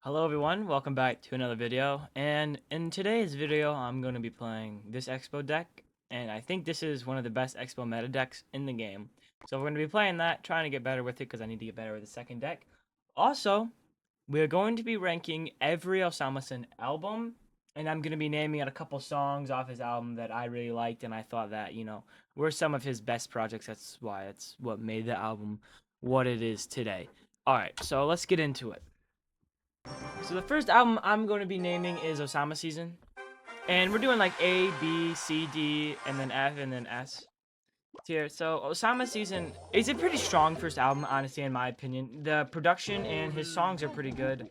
Hello everyone, welcome back to another video, and in today's video I'm going to be playing this Expo deck, and I think this is one of the best Expo meta decks in the game. So we're going to be playing that, trying to get better with it because I need to get better with the second deck. Also, we're going to be ranking every Osamason album, and I'm going to be naming out a couple songs off his album that I really liked and I thought that, were some of his best projects. That's why it's what made the album what it is today. Alright, so let's get into it. So the first album I'm going to be naming is Osamason. And we're doing like A, B, C, D, and then F, and then S tier. So Osamason is a pretty strong first album, honestly, in my opinion. The production and his songs are pretty good.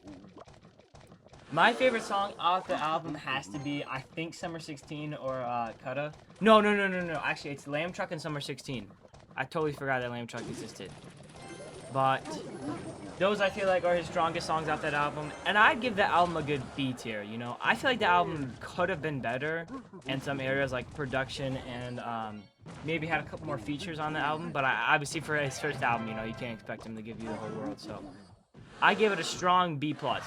My favorite song off the album has to be, I think, Summer 16 or Kutta. No. Actually, it's Lamb Truck and Summer 16. I totally forgot that Lamb Truck existed. But those I feel like are his strongest songs off that album, and I'd give that album a good B tier. I feel like the album could have been better in some areas, like production and maybe had a couple more features on the album. But obviously for his first album, you can't expect him to give you the whole world. So I give it a strong B plus.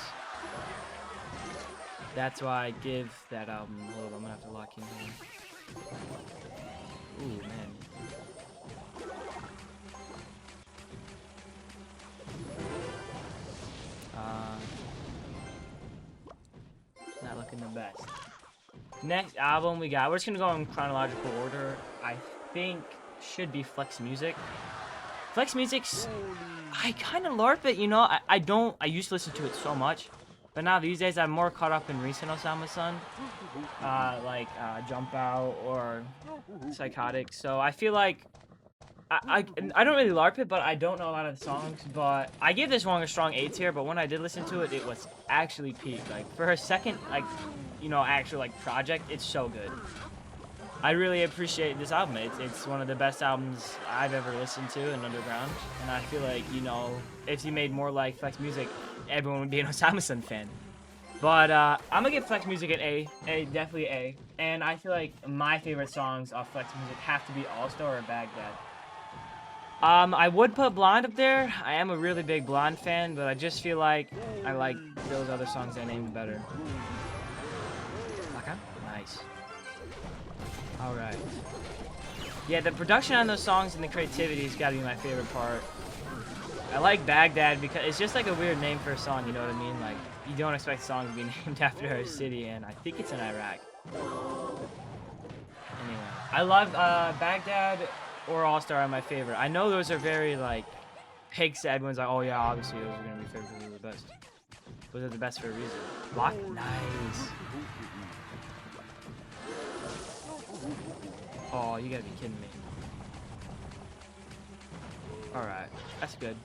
That's why I give that album. Hold on, I'm gonna have to lock in here. Ooh man. Not looking the best. Next album we're just gonna go in chronological order. I think should be Flex Music. Flex Music's, I kind of LARP it, I used to listen to it so much, but now these days I'm more caught up in recent Osamason, like Jump Out or Psychotic. So I feel like I don't really LARP it, but I don't know a lot of the songs. But I give this one a strong A tier. But when I did listen to it, it was actually peak. Like for a second, actual project, it's so good. I really appreciate this album. It's one of the best albums I've ever listened to in Underground, and I feel like if he made more like Flex Music, everyone would be an Osamason fan. But I'm gonna give Flex Music an A, definitely A. And I feel like my favorite songs off Flex Music have to be All Star or Baghdad. I would put Blonde up there. I am a really big Blonde fan, but I just feel like I like those other songs I named better. Okay. Nice. Alright. Yeah, the production on those songs and the creativity's gotta be my favorite part. I like Baghdad because it's just like a weird name for a song, you know what I mean? Like, you don't expect a song to be named after a city, and I think it's in Iraq. Anyway, I love Baghdad or All-Star are my favorite. I know those are very, Pig said everyone's like, oh yeah, obviously those are gonna be favorite, those are the best. Those are the best for a reason. Lock? Nice. Oh, you gotta be kidding me. Alright, that's good.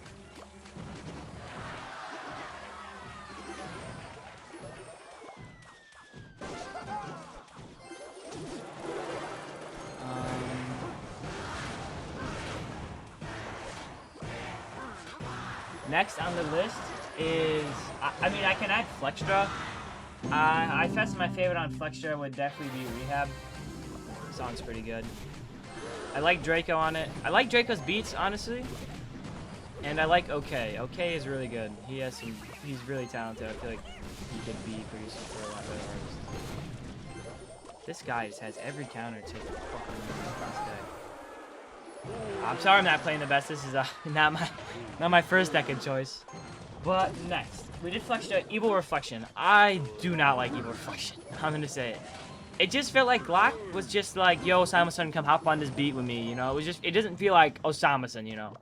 Next on the list is, I mean, I can add Flextra. I guess my favorite on Flextra would definitely be Rehab. The song's pretty good. I like Draco on it. I like Draco's beats, honestly. And I like OK. OK is really good. He's really talented. I feel like he could be producing for a lot of artists. This guy just has every counter to fucking deck. I'm sorry I'm not playing the best. This is not my first deck of choice. But next, we did Flextra Evil Reflection. I do not like Evil Reflection. I'm gonna say it. It just felt like Glock was just like, yo, Osamason, come hop on this beat with me, it doesn't feel like Osamason,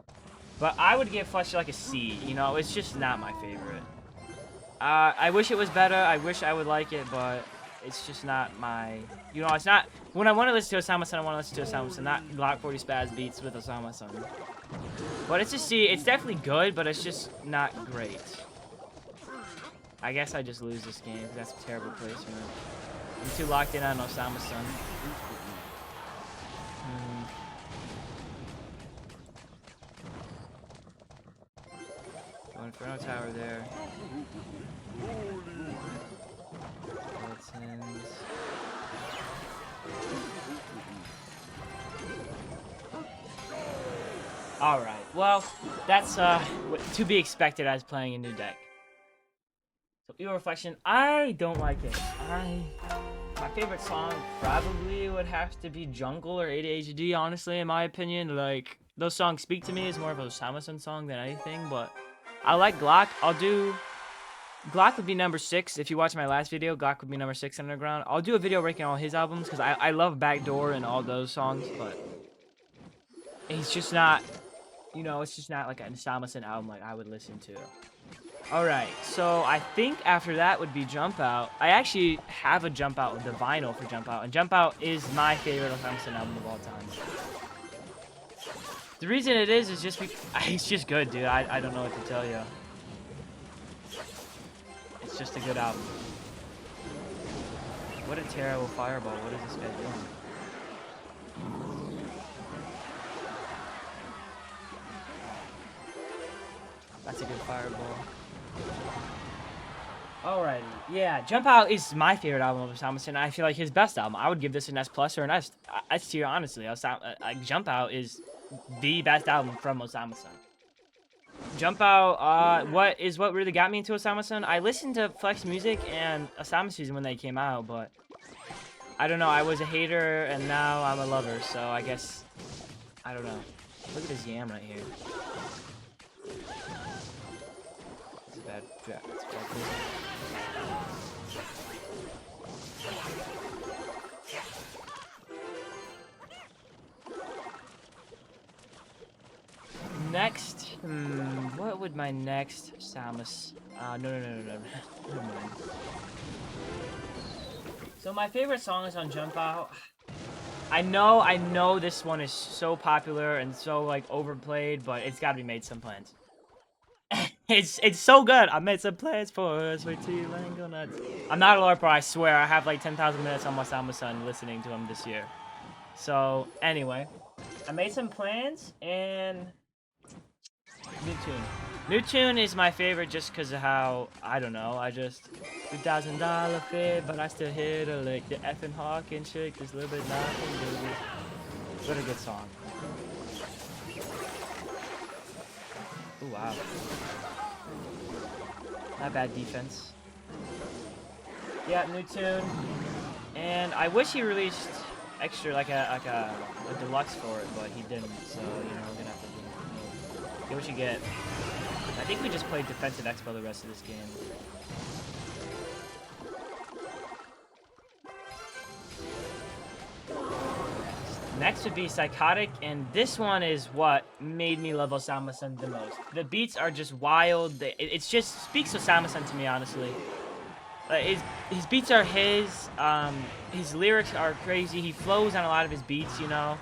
But I would give Flextra like a C, it's just not my favorite. I wish it was better. I wish I would like it, but it's just not my, it's not, when I want to listen to Osamason, I want to listen to Osamason, not Glock 40 Spaz beats with Osamason. But it's just, it's definitely good, but it's just not great. I guess I just lose this game, because that's a terrible placement. I'm too locked in on Osamason. Go Inferno Tower there. Alright, well, that's to be expected as playing a new deck. So Ego Reflection, I don't like it. My favorite song probably would have to be Jungle or ADHD, honestly, in my opinion. Like, those songs speak to me as more of a Osamason song than anything, but I like Glock. Glock would be number 6. If you watch my last video, Glock would be number 6 underground. I'll do a video ranking all his albums, because I love Backdoor and all those songs, but he's just not, you know, it's just not like an Osamason album like I would listen to. Alright, so I think after that would be Jump Out. I actually have a Jump Out, the vinyl for Jump Out, and Jump Out is my favorite Osamason album of all time. The reason it is just it's just good, dude. I don't know what to tell you. It's just a good album. What a terrible fireball. What is this guy doing? That's a good fireball. Alrighty, yeah, Jump Out is my favorite album of Osamason. I feel like his best album. I would give this an S plus or an S tier, honestly. Jump Out is the best album from Osamason. Jump Out, what really got me into Osamason? I listened to Flex Music and Osamason when they came out, but I don't know. I was a hater and now I'm a lover, so I guess I don't know. Look at this yam right here. It's a bad draft. It's a bad pick. Next, what would my next Samus? No. Never mind. So my favorite song is on Jump Out. I know this one is so popular and so like overplayed, but it's got to be Made Some Plans. It's so good. I made some plans for us. Wait till you land go nuts. I'm not a LARPer, I swear. I have like 10,000 minutes on my Osamason listening to him this year. So anyway, I made some plans and. New Tune is my favorite just because of how, I don't know, I just, $2,000 fit, but I still hit a lick. The effing hawk and chick, there's a little bit nothing, baby. What a good song. Ooh, wow. Not bad defense. Yeah, New Tune. And I wish he released extra, like a deluxe for it, but he didn't, so, you know, we're gonna have to get what you get. I think we just played Defensive Expo the rest of this game. Next would be Psychotic, and this one is what made me love Osamason the most. The beats are just wild. It just speaks Osamason to me, honestly. His beats are his lyrics are crazy. He flows on a lot of his beats, you know.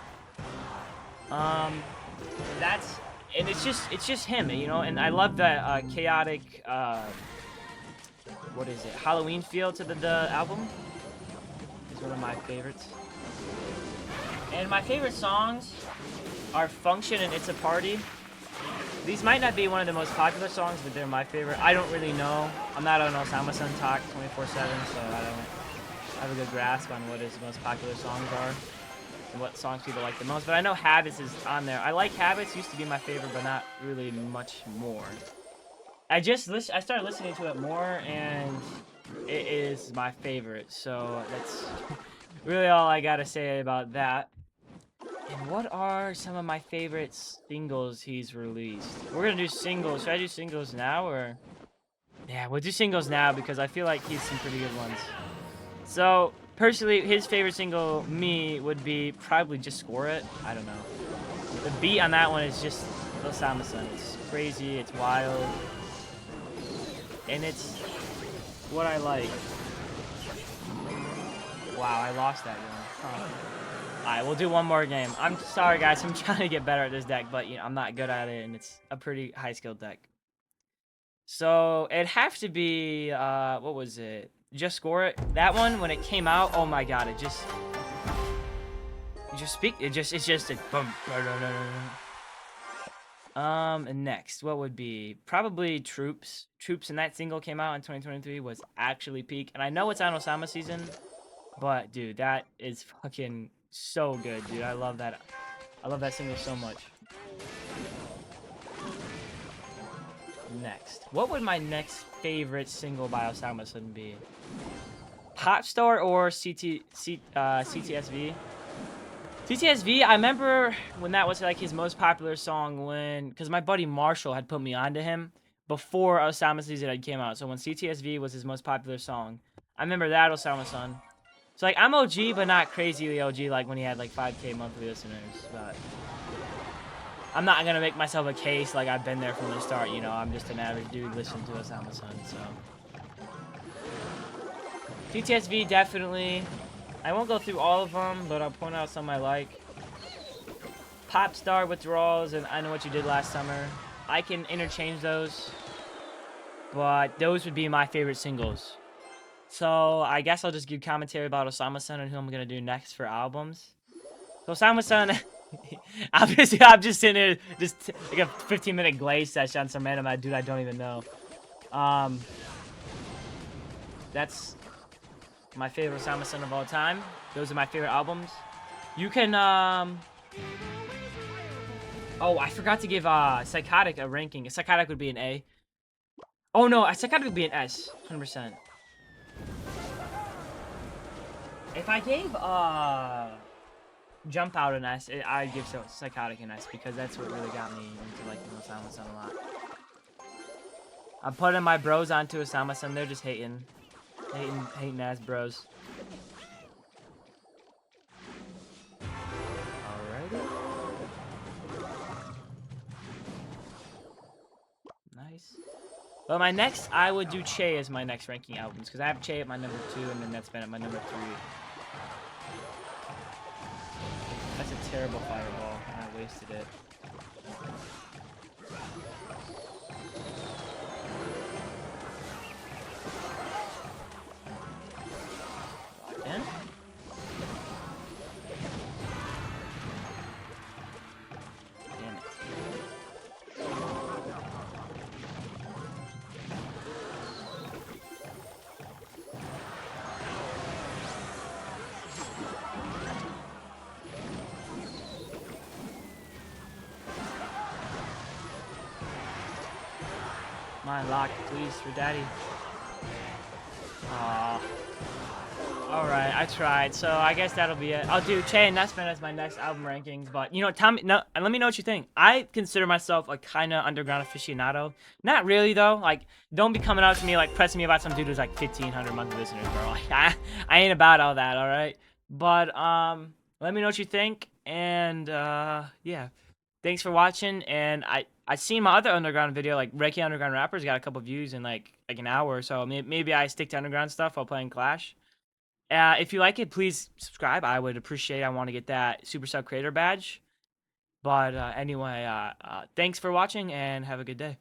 And it's just him, you know, and I love that chaotic, what is it, Halloween feel to the album. It's one of my favorites. And my favorite songs are Function and It's a Party. These might not be one of the most popular songs, but they're my favorite. I don't really know. I'm not on Osamason talk 24/7, so I don't have a good grasp on what his most popular songs are. What songs people like the most, but I know Habits is on there. I like Habits, used to be my favorite, but not really much more. I started listening to it more, and it is my favorite, so that's really all I gotta say about that. And what are some of my favorite singles he's released? We're gonna do singles. Should I do singles now, or? Yeah, we'll do singles now, because I feel like he's some pretty good ones. So, personally, his favorite single, me, would be probably Just Score It. I don't know. The beat on that one is just Osamason. It's crazy, it's wild, and it's what I like. Wow, I lost that one. Huh. Alright, we'll do one more game. I'm sorry, guys. I'm trying to get better at this deck, but you know, I'm not good at it, and it's a pretty high-skilled deck. So, it'd have to be, what was it? Just Score It. That one, when it came out, oh my god, it's just a boom. And next, what would be? Probably Troops. Troops, and that single came out in 2023, was actually peak. And I know it's on Osama season, but dude, that is fucking so good, dude. I love that. I love that single so much. next? What would my next favorite single by Osamason be? Popstar or CTSV? CTSV, I remember when that was like his most popular song because my buddy Marshall had put me onto him before Osamason had came out. So when CTSV was his most popular song, I remember that Osamason. So like I'm OG, but not crazily OG like when he had like 5K monthly listeners. But I'm not gonna make myself a case like I've been there from the start. You know, I'm just an average dude listening to Osamason. So CTSV definitely. I won't go through all of them, but I'll point out some I like. Popstar Withdrawals and I Know What You Did Last Summer. I can interchange those, but those would be my favorite singles. So I guess I'll just give commentary about Osamason and who I'm gonna do next for albums. So Osamason, I'm just sitting there, just like a 15-minute glaze session on some random dude I don't even know. That's my favorite Osamason of all time. Those are my favorite albums. You can oh, I forgot to give Psychotic a ranking. Psychotic would be an A. Oh no, Psychotic would be an S, 100%. If I gave Jump Out an S, I'd give Psychotic an S because that's what really got me into liking Osamason a lot. I'm putting my bros onto Osamason. They're just hating ass bros. Alrighty. Nice. But my next, I would do Che as my next ranking albums because I have Che at my number 2 and then that's been at my number 3. That's a terrible fireball, and I wasted it. Lock in. Damn it. Mine lock, please, for daddy. Aww. Alright, I tried. So I guess that'll be it. I'll do Che and Nesman as my next album rankings. But, you know, tell me, no, and let me know what you think. I consider myself a kind of underground aficionado. Not really, though. Like, don't be coming out to me, like, pressing me about some dude who's, like, 1,500 monthly listeners, bro. Like, I ain't about all that, alright? But, let me know what you think. And, yeah. Thanks for watching, and I seen my other underground video, like Reiki Underground Rappers, got a couple views in like an hour or so. Maybe I stick to underground stuff while playing Clash. If you like it, please subscribe. I would appreciate it. I want to get that Super Sub Creator badge. But anyway, thanks for watching, and have a good day.